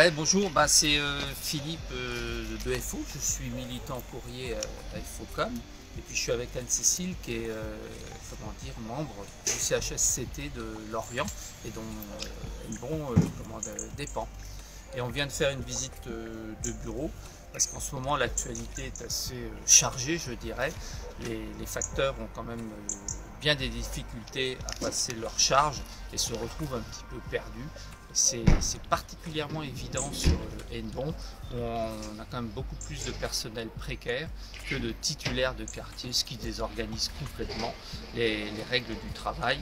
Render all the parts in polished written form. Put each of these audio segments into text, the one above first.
Ouais, bonjour, c'est Philippe de FO, je suis militant courrier à FOCOM et puis je suis avec Anne-Cécile qui est membre du CHSCT de Lorient et dont Hennebont dépend. Et on vient de faire une visite de bureau parce qu'en ce moment l'actualité est assez chargée, je dirais. Les facteurs ont quand même bien des difficultés à passer leur charge et se retrouvent un petit peu perdus. C'est particulièrement évident sur Hennebont où on a quand même beaucoup plus de personnel précaire que de titulaires de quartier, ce qui désorganise complètement les règles du travail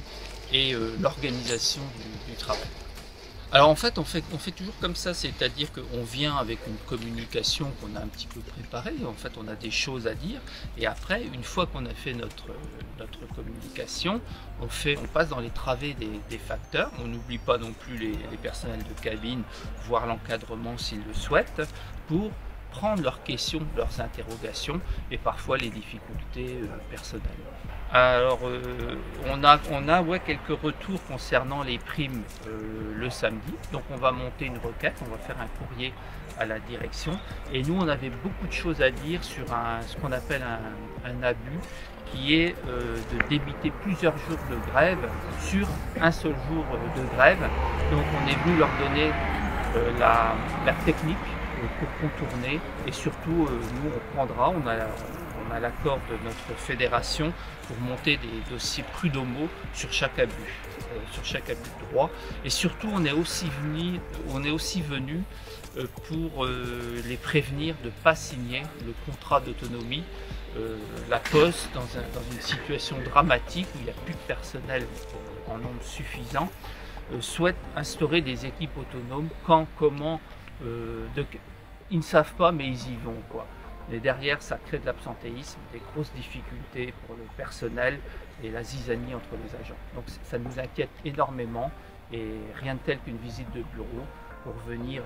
et l'organisation du travail. Alors en fait, on fait toujours comme ça, c'est-à-dire qu'on vient avec une communication qu'on a un petit peu préparée, en fait on a des choses à dire, et après, une fois qu'on a fait notre communication, on passe dans les travées des facteurs, on n'oublie pas non plus les personnels de cabine, voire l'encadrement s'ils le souhaitent, pour prendre leurs questions, leurs interrogations et parfois les difficultés personnelles. Alors on a quelques retours concernant les primes le samedi, donc on va monter une requête, on va faire un courrier à la direction et nous on avait beaucoup de choses à dire sur ce qu'on appelle un abus qui est de débiter plusieurs jours de grève sur un seul jour de grève. Donc on est venu leur donner la technique pour contourner et surtout nous on prendra, on a l'accord de notre fédération pour monter des dossiers prud'homaux sur chaque abus de droit et surtout on est aussi venu pour les prévenir de ne pas signer le contrat d'autonomie. La Poste, dans une situation dramatique où il n'y a plus de personnel en nombre suffisant, souhaite instaurer des équipes autonomes quand, comment, ils ne savent pas mais ils y vont quoi. Et derrière ça crée de l'absentéisme, des grosses difficultés pour le personnel et la zizanie entre les agents. Donc ça nous inquiète énormément et rien de tel qu'une visite de bureau pour venir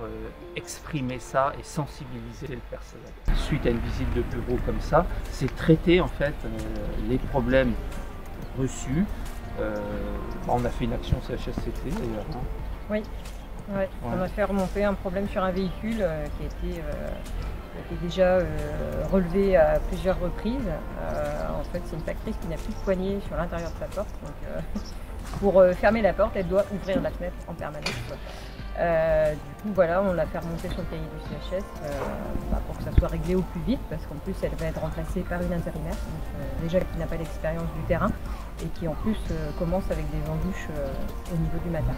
exprimer ça et sensibiliser le personnel. Suite à une visite de bureau comme ça, c'est traiter en fait les problèmes reçus. On a fait une action CHSCT d'ailleurs. Hein. Oui, ouais. On a fait remonter un problème sur un véhicule qui a été déjà relevé à plusieurs reprises. En fait, c'est une factrice qui n'a plus de poignée sur l'intérieur de sa porte. Donc, pour fermer la porte, elle doit ouvrir la fenêtre en permanence. Du coup, voilà, on l'a fait remonter sur le cahier du CHS pour que ça soit réglé au plus vite, parce qu'en plus, elle va être remplacée par une intérimaire, donc, déjà qui n'a pas d'expérience du terrain et qui en plus commence avec des embûches au niveau du matin.